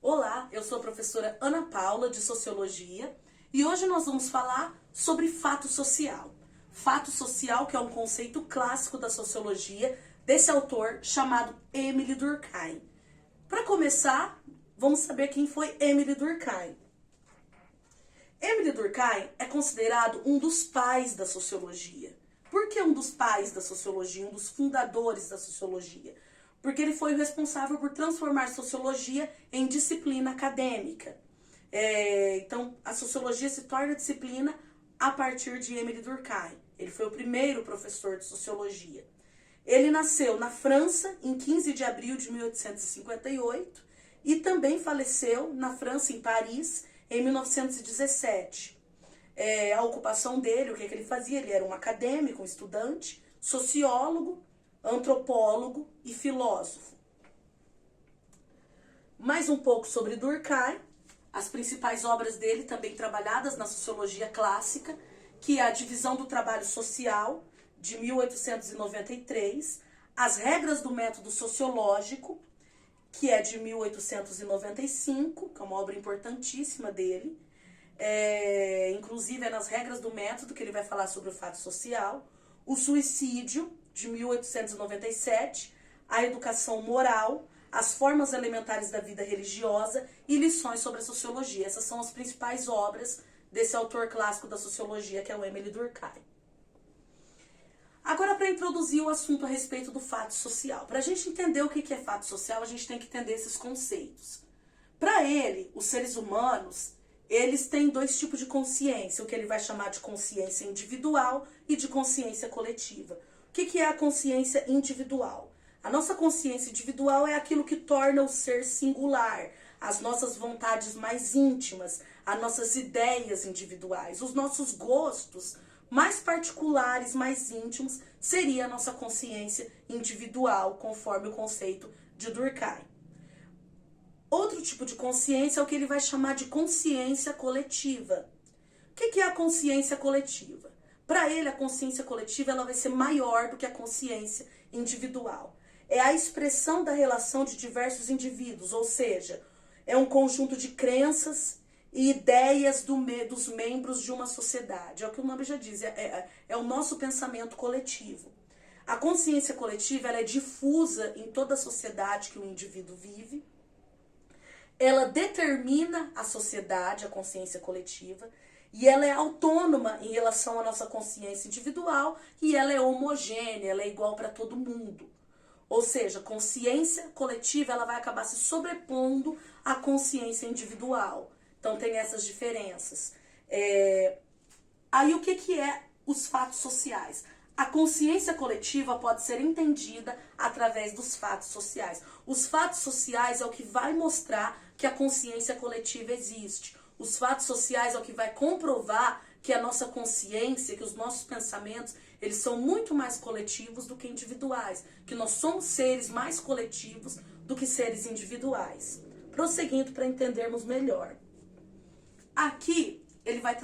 Olá, eu sou a professora Ana Paula, de Sociologia, e hoje nós vamos falar sobre fato social. Fato social, que é um conceito clássico da sociologia, desse autor chamado Émile Durkheim. Para começar, vamos saber quem foi Émile Durkheim. Émile Durkheim é considerado um dos pais da sociologia. Por que um dos pais da sociologia, um dos fundadores da sociologia? Porque ele foi o responsável por transformar a sociologia em disciplina acadêmica. Então, a sociologia se torna disciplina a partir de Émile Durkheim. Ele foi o primeiro professor de sociologia. Ele nasceu na França em 15 de abril de 1858 e também faleceu na França, em Paris, em 1917. A ocupação dele, o que ele fazia? Ele era um acadêmico, um estudante, sociólogo, antropólogo e filósofo. Mais um pouco sobre Durkheim, as principais obras dele também trabalhadas na sociologia clássica, que é a Divisão do Trabalho Social, de 1893, As Regras do Método Sociológico, que é de 1895, que é uma obra importantíssima dele. Inclusive é nas Regras do Método que ele vai falar sobre o fato social. O Suicídio, de 1897, A Educação Moral, As Formas Elementares da Vida Religiosa e Lições sobre a Sociologia. Essas são as principais obras desse autor clássico da sociologia, que é o Émile Durkheim. Agora, para introduzir o assunto a respeito do fato social. Para a gente entender o que é fato social, a gente tem que entender esses conceitos. Para ele, os seres humanos, eles têm dois tipos de consciência, o que ele vai chamar de consciência individual e de consciência coletiva. O que é a consciência individual? A nossa consciência individual é aquilo que torna o ser singular, as nossas vontades mais íntimas, as nossas ideias individuais, os nossos gostos mais particulares, mais íntimos, seria a nossa consciência individual, conforme o conceito de Durkheim. Outro tipo de consciência é o que ele vai chamar de consciência coletiva. O que é a consciência coletiva? Para ele, a consciência coletiva ela vai ser maior do que a consciência individual. É a expressão da relação de diversos indivíduos, ou seja, é um conjunto de crenças e ideias dos membros de uma sociedade. É o que o nome já diz, é o nosso pensamento coletivo. A consciência coletiva ela é difusa em toda a sociedade que o indivíduo vive. Ela determina a sociedade, a consciência coletiva, e ela é autônoma em relação à nossa consciência individual e ela é homogênea, ela é igual para todo mundo. Ou seja, consciência coletiva ela vai acabar se sobrepondo à consciência individual. Então tem essas diferenças. Aí o que é os fatos sociais? A consciência coletiva pode ser entendida através dos fatos sociais. Os fatos sociais é o que vai mostrar que a consciência coletiva existe. Os fatos sociais é o que vai comprovar que a nossa consciência, que os nossos pensamentos, eles são muito mais coletivos do que individuais. Que nós somos seres mais coletivos do que seres individuais. Prosseguindo para entendermos melhor. Aqui ele vai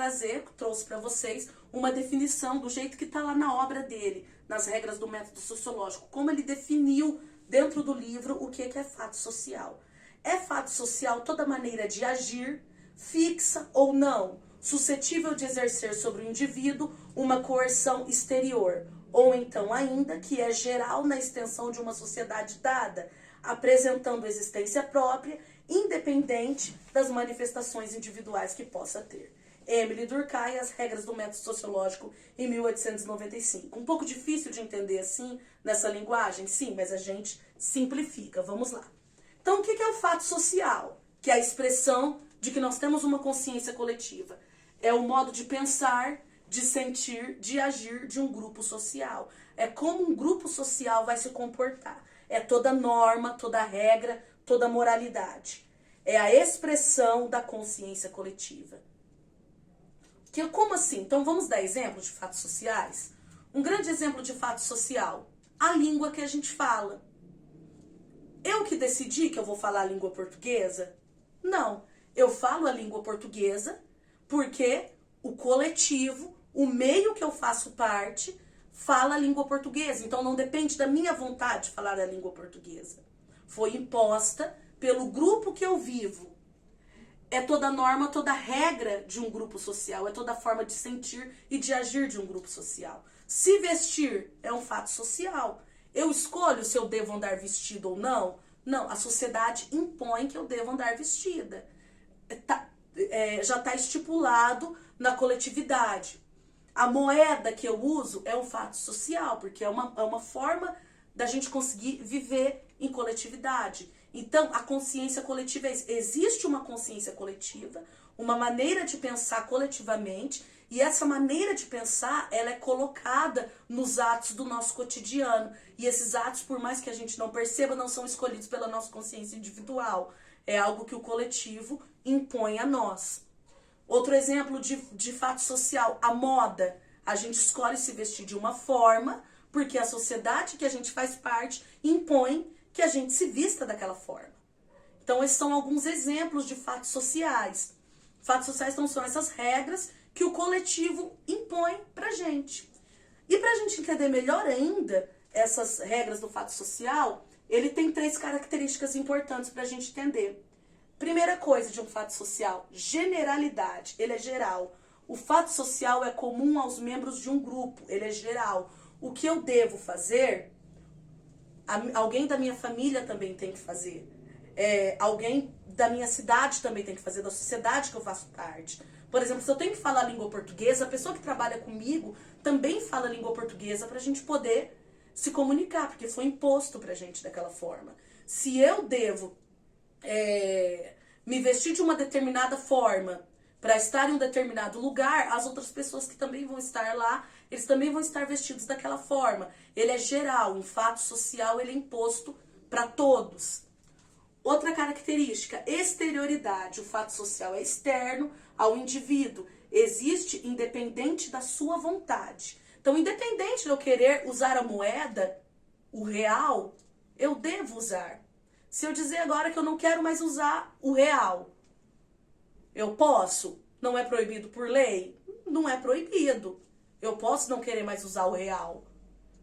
trouxe para vocês uma definição do jeito que está lá na obra dele, nas Regras do Método Sociológico, como ele definiu dentro do livro o que é fato social. É fato social toda maneira de agir, fixa ou não, suscetível de exercer sobre o indivíduo uma coerção exterior, ou então ainda que é geral na extensão de uma sociedade dada, apresentando existência própria, independente das manifestações individuais que possa ter. Émile Durkheim, As Regras do Método Sociológico, em 1895. Um pouco difícil de entender assim, nessa linguagem? Sim, mas a gente simplifica. Vamos lá. Então, o que é o fato social? Que é a expressão de que nós temos uma consciência coletiva. É o modo de pensar, de sentir, de agir de um grupo social. É como um grupo social vai se comportar. É toda norma, toda regra, toda moralidade. É a expressão da consciência coletiva. Como assim? Então vamos dar exemplo de fatos sociais? Um grande exemplo de fato social, a língua que a gente fala. Eu que decidi que eu vou falar a língua portuguesa? Não, eu falo a língua portuguesa porque o coletivo, o meio que eu faço parte, fala a língua portuguesa. Então não depende da minha vontade de falar a língua portuguesa. Foi imposta pelo grupo que eu vivo. é toda norma, toda regra de um grupo social, é toda forma de sentir e de agir de um grupo social. Se vestir é um fato social. Eu escolho se eu devo andar vestido ou não? Não, a sociedade impõe que eu devo andar vestida. Já está estipulado na coletividade. A moeda que eu uso é um fato social, porque é uma forma da gente conseguir viver em coletividade. Então, a consciência coletiva existe uma consciência coletiva, uma maneira de pensar coletivamente, e essa maneira de pensar, ela é colocada nos atos do nosso cotidiano. E esses atos, por mais que a gente não perceba, não são escolhidos pela nossa consciência individual. É algo que o coletivo impõe a nós. Outro exemplo de fato social, a moda. A gente escolhe se vestir de uma forma, porque a sociedade que a gente faz parte impõe que a gente se vista daquela forma. Então, esses são alguns exemplos de fatos sociais. Fatos sociais então, são essas regras que o coletivo impõe pra gente. E pra gente entender melhor ainda essas regras do fato social, ele tem 3 características importantes pra gente entender. Primeira coisa de um fato social, generalidade, ele é geral. O fato social é comum aos membros de um grupo, ele é geral. O que eu devo fazer, alguém da minha família também tem que fazer. Alguém da minha cidade também tem que fazer, da sociedade que eu faço parte. Por exemplo, se eu tenho que falar língua portuguesa, a pessoa que trabalha comigo também fala língua portuguesa pra gente poder se comunicar, porque foi imposto pra gente daquela forma. Se eu devo me vestir de uma determinada forma para estar em um determinado lugar, as outras pessoas que também vão estar lá, eles também vão estar vestidos daquela forma. Ele é geral, um fato social, ele é imposto para todos. Outra característica, exterioridade. O fato social é externo ao indivíduo. Existe independente da sua vontade. Então, independente de eu querer usar a moeda, o real, eu devo usar. Se eu dizer agora que eu não quero mais usar o real, eu posso? Não é proibido por lei? Não é proibido. Eu posso não querer mais usar o real.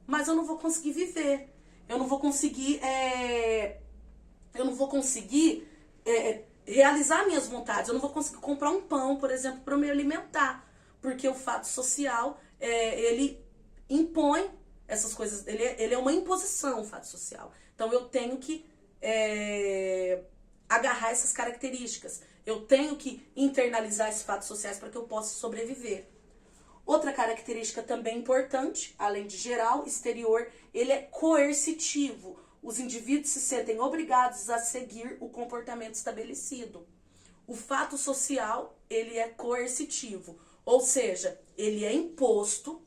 Mas eu não vou conseguir viver. Eu não vou conseguir realizar minhas vontades. Eu não vou conseguir comprar um pão, por exemplo, para me alimentar. Porque o fato social, ele impõe essas coisas. Ele é uma imposição, o fato social. Então eu tenho que agarrar essas características. Eu tenho que internalizar esses fatos sociais para que eu possa sobreviver. Outra característica também importante, além de geral, exterior, ele é coercitivo. Os indivíduos se sentem obrigados a seguir o comportamento estabelecido. O fato social, ele é coercitivo, ou seja, ele é imposto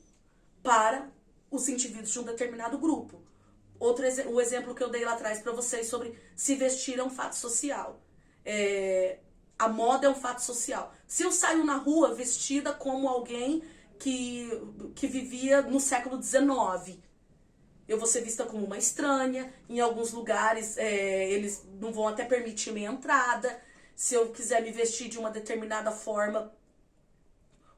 para os indivíduos de um determinado grupo. O exemplo que eu dei lá atrás para vocês sobre se vestir é um fato social. A moda é um fato social. Se eu saio na rua vestida como alguém que vivia no século XIX, eu vou ser vista como uma estranha. Em alguns lugares, eles não vão até permitir minha entrada. Se eu quiser me vestir de uma determinada forma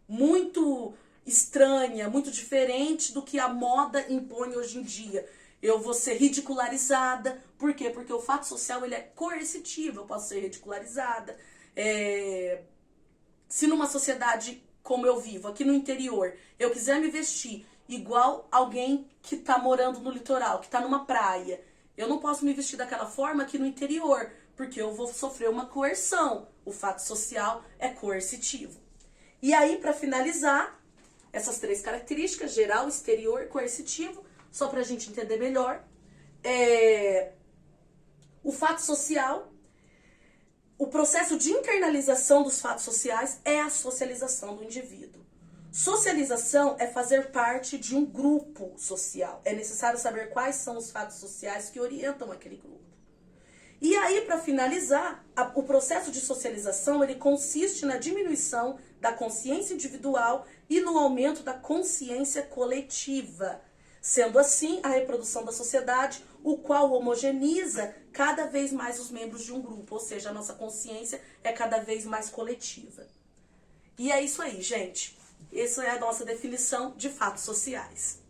muito estranha, muito diferente do que a moda impõe hoje em dia, eu vou ser ridicularizada. Por quê? Porque o fato social, ele é coercitivo. Eu posso ser ridicularizada. Se numa sociedade como eu vivo, aqui no interior, eu quiser me vestir igual alguém que tá morando no litoral, que tá numa praia, eu não posso me vestir daquela forma aqui no interior, porque eu vou sofrer uma coerção. O fato social é coercitivo. E aí, para finalizar, essas 3 características, geral, exterior, coercitivo, só pra gente entender melhor, o fato social, o processo de internalização dos fatos sociais é a socialização do indivíduo. Socialização é fazer parte de um grupo social. É necessário saber quais são os fatos sociais que orientam aquele grupo. E aí, para finalizar, o processo de socialização, ele consiste na diminuição da consciência individual e no aumento da consciência coletiva. Sendo assim, a reprodução da sociedade, o qual homogeneiza cada vez mais os membros de um grupo, ou seja, a nossa consciência é cada vez mais coletiva. E é isso aí, gente. Essa é a nossa definição de fatos sociais.